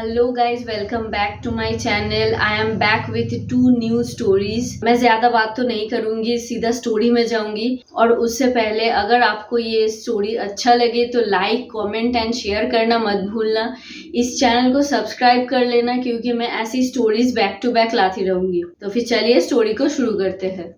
Hello guys, welcome back to my channel. I am back with 2 new stories. मैं ज्यादा बात तो नहीं करूंगी, सीधा स्टोरी में जाऊंगी। और उससे पहले अगर आपको ये स्टोरी अच्छा लगे तो लाइक, कमेंट एंड शेयर करना मत भूलना। इस चैनल को सब्सक्राइब कर लेना क्योंकि मैं ऐसी स्टोरीज बैक टू बैक लाती रहूंगी। तो फिर चलिए स्टोरी को शुरू करते हैं।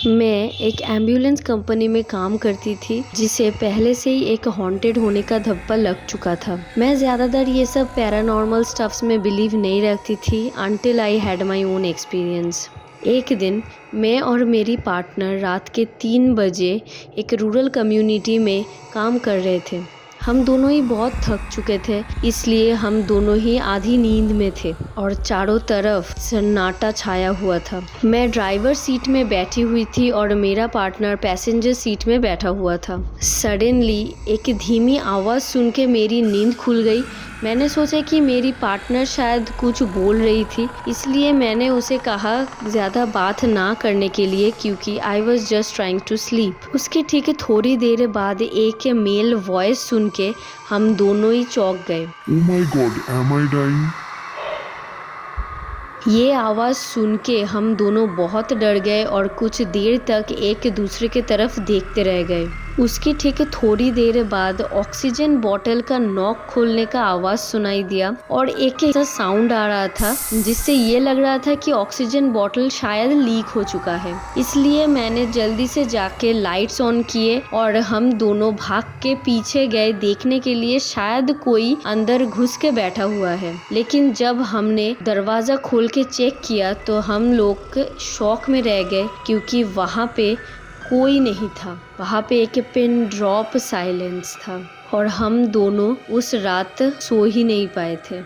मैं एक एम्बुलेंस कंपनी में काम करती थी जिसे पहले से ही एक हॉन्टेड होने का धब्बा लग चुका था। मैं ज़्यादातर ये सब पैरानॉर्मल स्टफ्स में बिलीव नहीं रखती थी until I had my own experience. एक दिन मैं और मेरी पार्टनर रात के 3 बजे एक रूरल कम्युनिटी में काम कर रहे थे। हम दोनों ही बहुत थक चुके थे, इसलिए हम दोनों ही आधी नींद में थे और चारों तरफ सन्नाटा छाया हुआ था। मैं ड्राइवर सीट में बैठी हुई थी और मेरा पार्टनर पैसेंजर सीट में बैठा हुआ था। सडनली एक धीमी आवाज़ सुन के मेरी नींद खुल गई। मैंने सोचा कि मेरी पार्टनर शायद कुछ बोल रही थी, इसलिए मैंने उसे कहा ज़्यादा बात ना करने के लिए क्योंकि I was just trying to sleep. उसके ठीक थोड़ी देर बाद एक मेल वॉइस सुन के हम दोनों ही चौंक गए। Oh my God, am I dying? ये आवाज़ सुन के हम दोनों बहुत डर गए और कुछ देर तक एक दूसरे की तरफ देखते रह गए। उसकी ठीक थोड़ी देर बाद ऑक्सीजन बोतल का नॉक खोलने का आवाज़ सुनाई दिया और एक ऐसा साउंड आ रहा था जिससे ये लग रहा था कि ऑक्सीजन बोतल शायद लीक हो चुका है। इसलिए मैंने जल्दी से जाके लाइट्स ऑन किए और हम दोनों भाग के पीछे गए देखने के लिए शायद कोई अंदर घुस के बैठा हुआ है। लेकिन जब हमने दरवाज़ा खोल के चेक किया तो हम लोग शॉक में रह गए क्योंकि वहाँ पे कोई नहीं था। वहाँ पे एक पिन ड्रॉप साइलेंस था और हम दोनों उस रात सो ही नहीं पाए थे।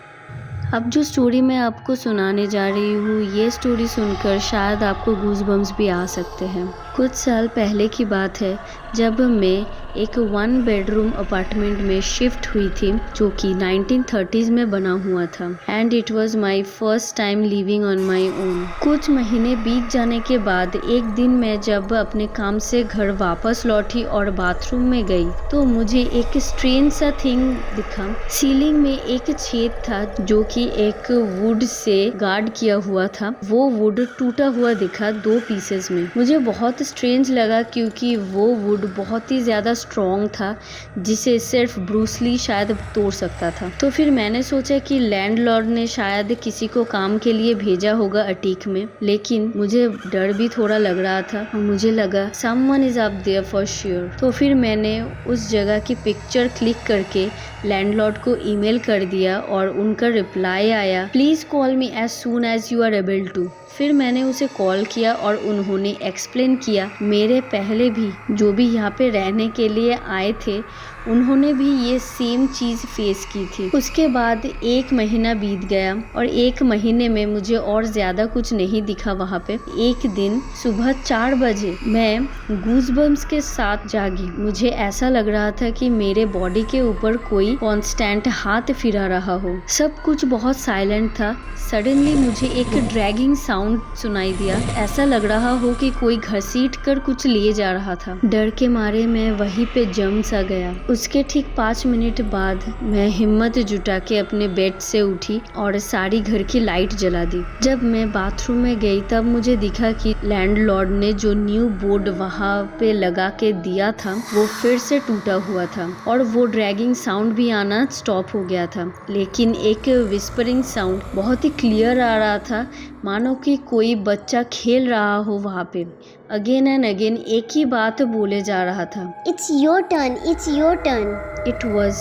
अब जो स्टोरी मैं आपको सुनाने जा रही हूँ, ये स्टोरी सुनकर शायद आपको गूज़बम्स भी आ सकते हैं। कुछ साल पहले की बात है जब मैं एक 1 बेडरूम अपार्टमेंट में शिफ्ट हुई थी जो कि 1930s में बना हुआ था and it was my first time living on my own. कुछ महीने बीत जाने के बाद एक दिन मैं जब अपने काम से घर वापस लौटी और बाथरूम में गई तो मुझे एक स्ट्रेंज सा थिंग दिखा। सीलिंग में एक छेद था जो कि एक वुड से गार्ड किया हुआ था। वो वुड टूटा हुआ दिखा 2 पीसेस में। मुझे बहुत स्ट्रेंज लगा क्योंकि वो वुड बहुत ही ज़्यादा स्ट्रॉन्ग था जिसे सिर्फ ब्रूस ली शायद तोड़ सकता था। तो फिर मैंने सोचा कि लैंडलॉर्ड ने शायद किसी को काम के लिए भेजा होगा अटीक में। लेकिन मुझे डर भी थोड़ा लग रहा था और मुझे लगा someone is up there for sure. तो फिर मैंने उस जगह की पिक्चर क्लिक करके लैंडलॉर्ड को ईमेल कर दिया और उनका रिप्लाई आया, please call me as soon as you are able to. फिर मैंने उसे कॉल किया और उन्होंने एक्सप्लेन किया मेरे पहले भी जो भी यहाँ पे रहने के लिए आए थे उन्होंने भी ये सेम चीज़ फेस की थी। उसके बाद 1 महीना बीत गया और 1 महीने में मुझे और ज़्यादा कुछ नहीं दिखा वहाँ पे। एक दिन सुबह 4 बजे मैं गूज़बम्स के साथ जागी। मुझे ऐसा लग रहा था कि मेरे बॉडी के ऊपर कोई कांस्टेंट हाथ फिरा रहा हो। सब कुछ बहुत साइलेंट था। सडनली मुझे एक ड्रैगिंग साउंड सुनाई दिया। ऐसा लग रहा हो कि कोई घसीट कर कुछ ले जा रहा था। डर के मारे मैं वहीं पे जम सा गया। उसके ठीक 5 मिनट बाद मैं हिम्मत जुटा के अपने बेड से उठी और सारी घर की लाइट जला दी। जब मैं बाथरूम में गई तब मुझे दिखा कि लैंडलॉर्ड ने जो न्यू बोर्ड वहाँ पे लगा के दिया था वो फिर से टूटा हुआ था और वो ड्रैगिंग साउंड भी आना स्टॉप हो गया था। लेकिन एक विस्परिंग साउंड बहुत ही क्लियर आ रहा था, मानो कि कोई बच्चा खेल रहा हो वहाँ पे। अगेन एंड अगेन एक ही बात बोले जा रहा था, It's your turn, it's your turn. It was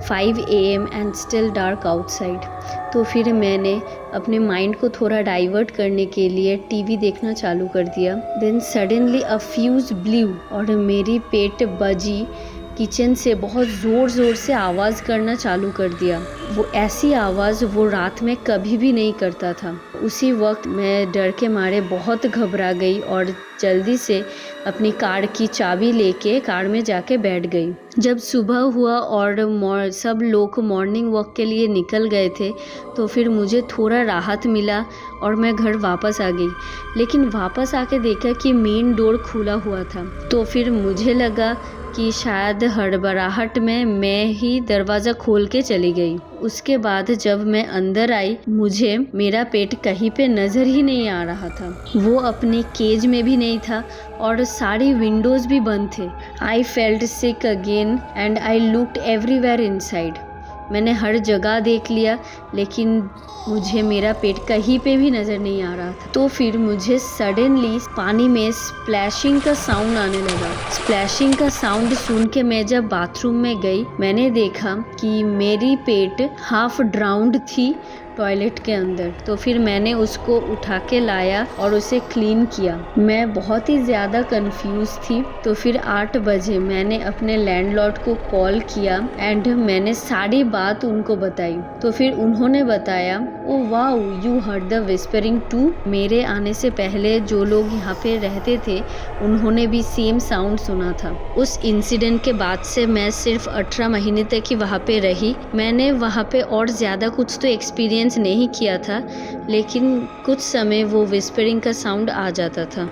5 AM and still dark outside. तो फिर मैंने अपने माइंड को थोड़ा डाइवर्ट करने के लिए टीवी देखना चालू कर दिया। Then suddenly a fuse blew और मेरी पेट बजी किचन से बहुत ज़ोर से आवाज़ करना चालू कर दिया। वो ऐसी आवाज़ वो रात में कभी भी नहीं करता था। उसी वक्त मैं डर के मारे बहुत घबरा गई और जल्दी से अपनी कार की चाबी लेके कार में जाके बैठ गई। जब सुबह हुआ और सब लोग मॉर्निंग वॉक के लिए निकल गए थे तो फिर मुझे थोड़ा राहत मिला और मैं घर वापस आ गई। लेकिन वापस आके देखा कि मेन डोर खुला हुआ था। तो फिर मुझे लगा कि शायद हड़बड़ाहट में मैं ही दरवाज़ा खोल के चली गई। उसके बाद जब मैं अंदर आई, मुझे मेरा पेट कहीं पे नज़र ही नहीं आ रहा था। वो अपने केज में भी नहीं था और सारी विंडोज़ भी बंद थे। I felt sick again and I looked everywhere inside. मैंने हर जगह देख लिया, लेकिन मुझे मेरा पेट कहीं पे भी नज़र नहीं आ रहा था। तो फिर मुझे सडनली पानी में स्प्लैशिंग का साउंड आने लगा। स्प्लैशिंग का साउंड सुन के मैं जब बाथरूम में गई, मैंने देखा कि मेरी पेट हाफ ड्राउंड थी टॉयलेट के अंदर। तो फिर मैंने उसको उठा के लाया और उसे क्लीन किया। मैं बहुत ही ज़्यादा कंफ्यूज थी। तो फिर 8 बजे मैंने अपने लैंडलॉर्ड को कॉल किया एंड मैंने सारी बात उनको बताई। तो फिर उन्होंने बताया, oh wow, you heard the whispering too. मेरे आने से पहले जो लोग यहाँ पे रहते थे, उन्होंने भी सेम साउंड सुना था। उस इंसिडेंट के बाद से मैं सिर्फ 18 महीने तक ही वहाँ पे रही। मैंने वहाँ पे और ज़्यादा कुछ तो एक्सपीरियंस नहीं किया था, लेकिन कुछ समय वो विस्परिंग का साउंड आ जाता था।